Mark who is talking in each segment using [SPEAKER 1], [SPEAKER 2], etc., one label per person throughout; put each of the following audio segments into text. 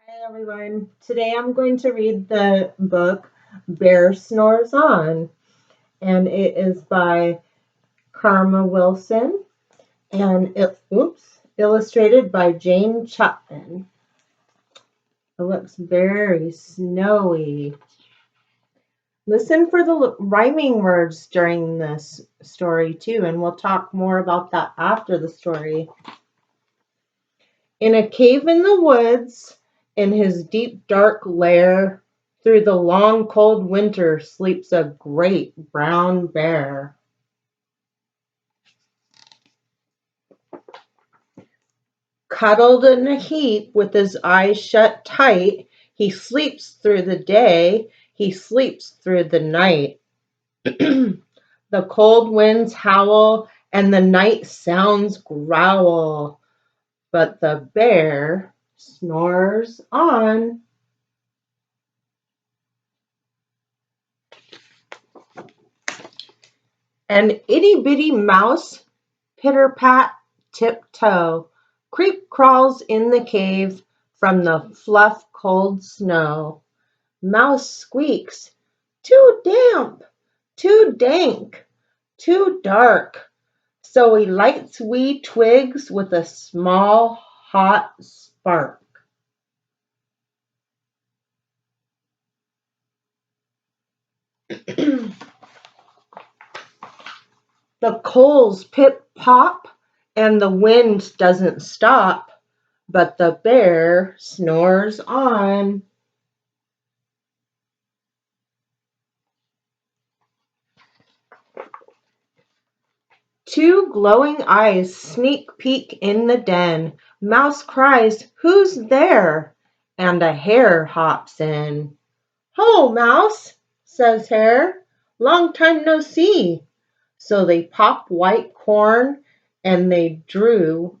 [SPEAKER 1] Hi everyone. Today I'm going to read the book Bear Snores On, and it is by Karma Wilson and illustrated by Jane Chapman. It looks very snowy. Listen for the rhyming words during this story too, and we'll talk more about that after the story. In a cave in the woods, in his deep dark lair, through the long cold winter sleeps a great brown bear. Cuddled in a heap with his eyes shut tight, he sleeps through the day, he sleeps through the night. The cold winds howl and the night sounds growl, but the bear snores on. An itty-bitty mouse, pitter-pat, tip-toe, creep-crawls in the cave from the fluff cold snow. Mouse squeaks, "Too damp, too dank, too dark," so he lights wee twigs with a small hot spark. The coals pip-pop and the wind doesn't stop, but the bear snores on. Two glowing eyes sneak peek in the den. Mouse cries, "Who's there?" And a hare hops in. "Ho, Mouse," says Hare, "long time no see." So they pop white corn and they brew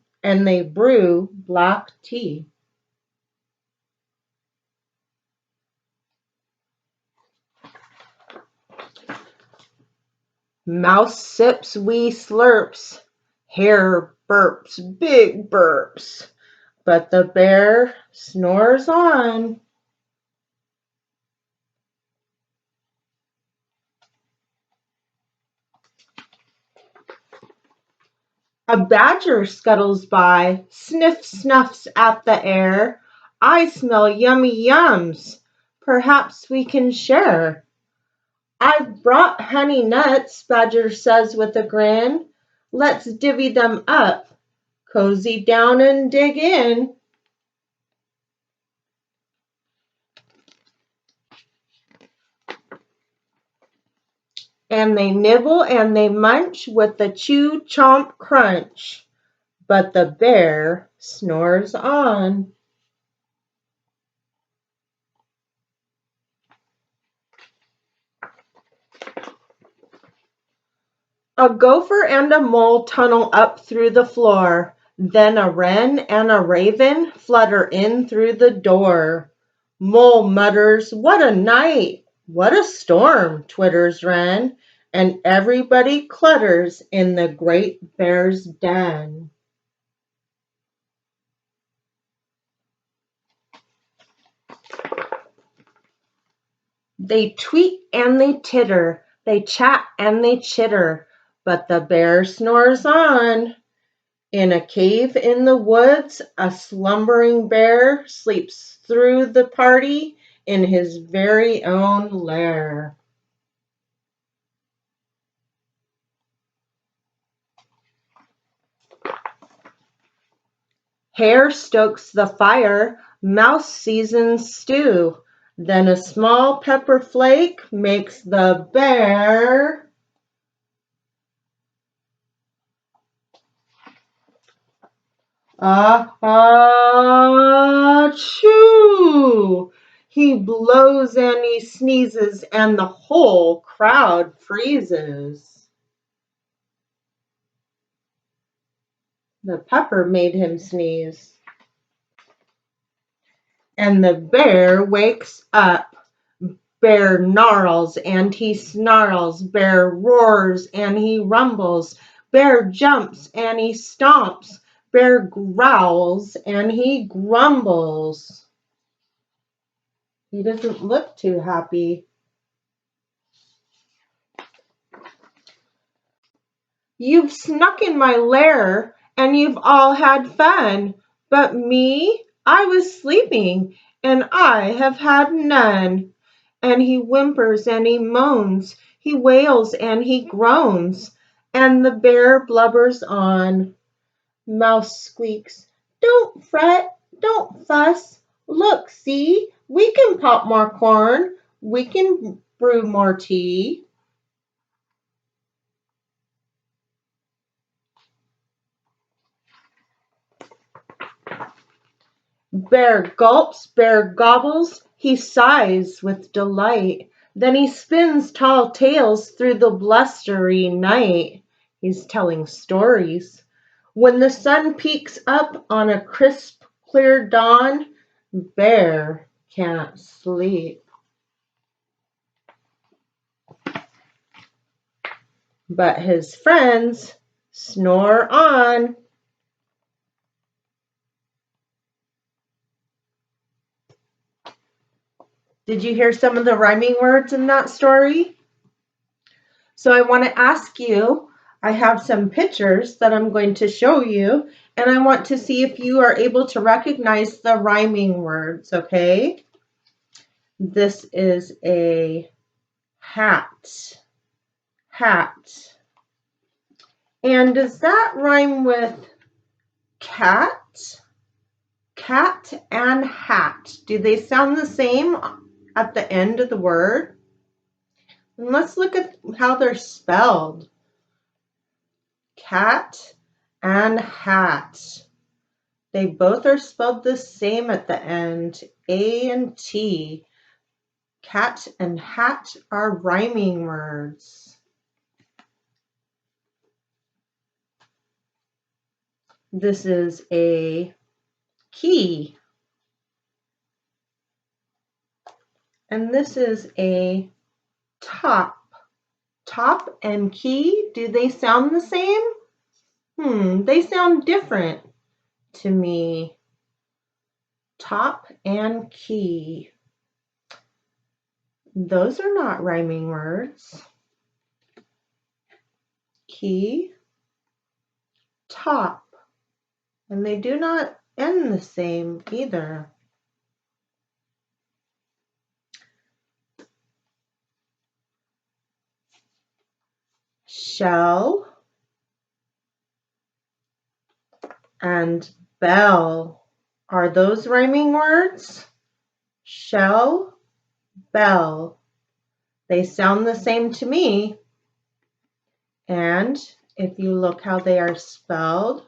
[SPEAKER 1] black tea. Mouse sips wee slurps, Hare burps big burps, but the bear snores on. A badger scuttles by, sniff snuffs at the air. "I smell yummy yums, perhaps we can share." "I've brought honey nuts," Badger says with a grin. "Let's divvy them up, cozy down and dig in." And they nibble and they munch with a chew chomp crunch, but the bear snores on. A gopher and a mole tunnel up through the floor. Then a wren and a raven flutter in through the door. Mole mutters, "What a night! What a storm!" twitters wren, and everybody clutters in the great bear's den. They tweet and they titter, they chat and they chitter, but the bear snores on. In a cave in the woods, a slumbering bear sleeps through the party in his very own lair. Hare stokes the fire, mouse seasons stew, then a small pepper flake makes the bear achoo! He blows and he sneezes, and the whole crowd freezes. The pepper made him sneeze. And the bear wakes up. Bear gnarls and he snarls. Bear roars and he rumbles. Bear jumps and he stomps. Bear growls and he grumbles. He doesn't look too happy. You've snuck in my lair, and you've all had fun. But me, I was sleeping, and I have had none. And he whimpers and he moans, he wails and he groans, and the bear blubbers on. Mouse squeaks, "Don't fret, don't fuss. Look, see, we can pop more corn, we can brew more tea." Bear gulps, bear gobbles, he sighs with delight. Then he spins tall tales through the blustery night. He's telling stories. When the sun peeks up on a crisp, clear dawn, Bear can't sleep. But his friends snore on. Did you hear some of the rhyming words in that story? So I want to ask you, I have some pictures that I'm going to show you, and I want to see if you are able to recognize the rhyming words, okay? This is a hat. Hat. And does that rhyme with cat? Cat and hat. Do they sound the same at the end of the word? And let's look at how they're spelled. Cat and hat. They both are spelled the same at the end, A and T. Cat and hat are rhyming words. This is a key. And this is a top. Top and key, do they sound the same? They sound different to me. Top and key. Those are not rhyming words. Key, top. And they do not end the same either. Shell and bell. Are those rhyming words? Shell, bell. They sound the same to me. And if you look how they are spelled,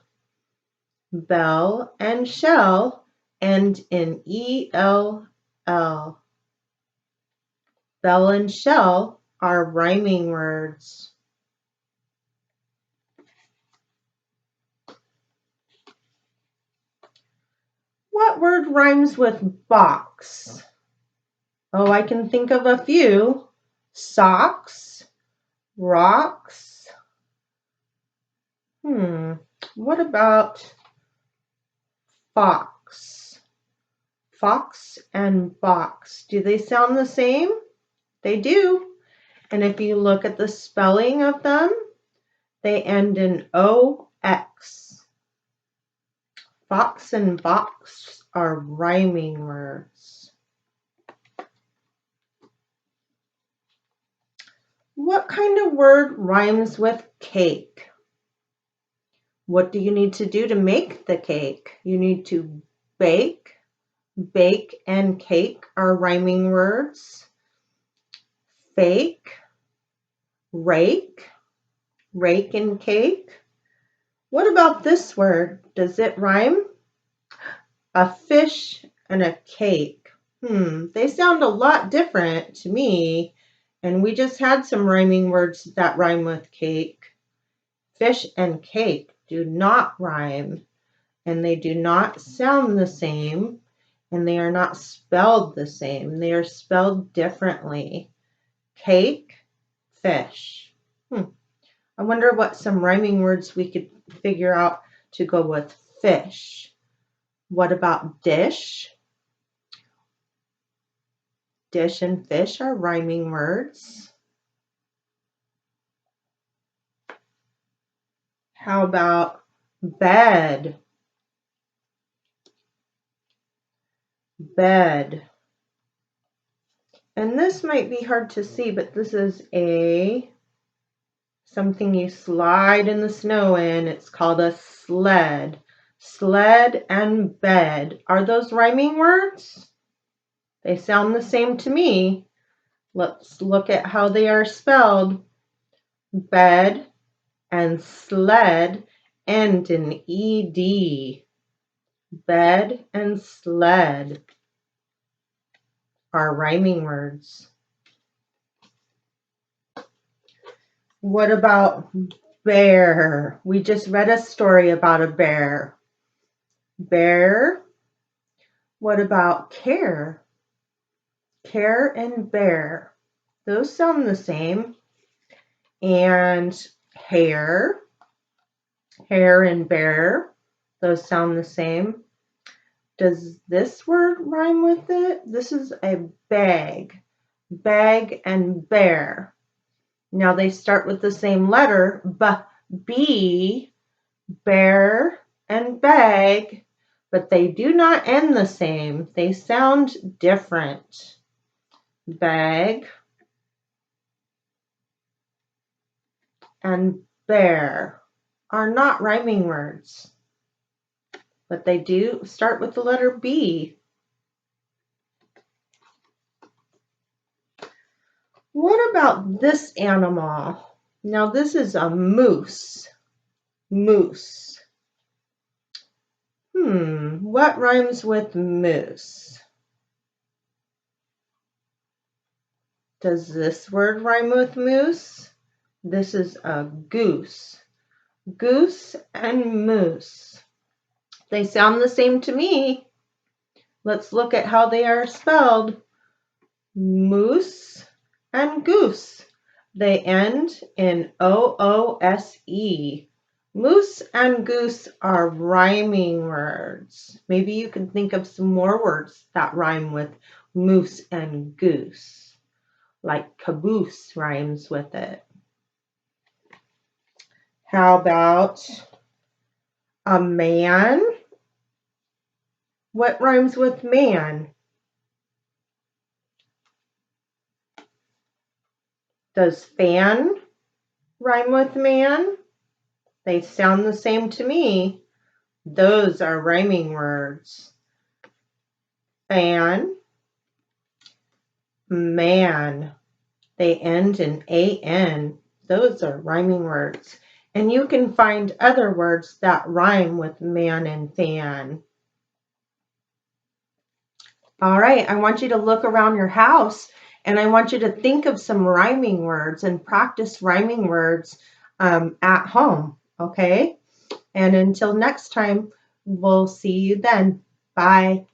[SPEAKER 1] bell and shell end in E-L-L. Bell and shell are rhyming words. What word rhymes with box? Oh, I can think of a few. Socks, rocks. What about fox? Fox and box. Do they sound the same? They do. And if you look at the spelling of them, they end in O-X. Fox and box are rhyming words. What kind of word rhymes with cake? What do you need to do to make the cake? You need to bake. Bake and cake are rhyming words. Fake, rake, rake and cake. What about this word? Does it rhyme? A fish and a cake. They sound a lot different to me. And we just had some rhyming words that rhyme with cake. Fish and cake do not rhyme, and they do not sound the same, and they are not spelled the same. They are spelled differently. Cake, fish. I wonder what some rhyming words we could figure out to go with fish. What about dish? dish and fish are rhyming words. How about bed? Bed. And this might be hard to see, but this is something you slide in the snow in. It's called a sled. Sled and bed. Are those rhyming words? They sound the same to me. Let's look at how they are spelled. Bed and sled end in ed. Bed and sled are rhyming words. What about bear? We just read a story about a bear. Bear. What about care? Care and bear. Those sound the same. And hair. Hair and bear. Those sound the same. Does this word rhyme with it? This is a bag. Bag and bear. Now they start with the same letter, B, bear and bag, but they do not end the same. They sound different. Bag and bear are not rhyming words, but they do start with the letter B. What about this animal? Now this is a moose. Moose. What rhymes with moose? Does this word rhyme with moose? This is a goose. Goose and moose. They sound the same to me. Let's look at how they are spelled. Moose and goose. They end in O-O-S-E. Moose and goose are rhyming words. Maybe you can think of some more words that rhyme with moose and goose. Like caboose rhymes with it. How about a man? What rhymes with man? Does fan rhyme with man? They sound the same to me. Those are rhyming words. Fan, man. They end in A-N. Those are rhyming words. And you can find other words that rhyme with man and fan. All right, I want you to look around your house and I want you to think of some rhyming words and practice rhyming words at home, okay? And until next time, we'll see you then. Bye.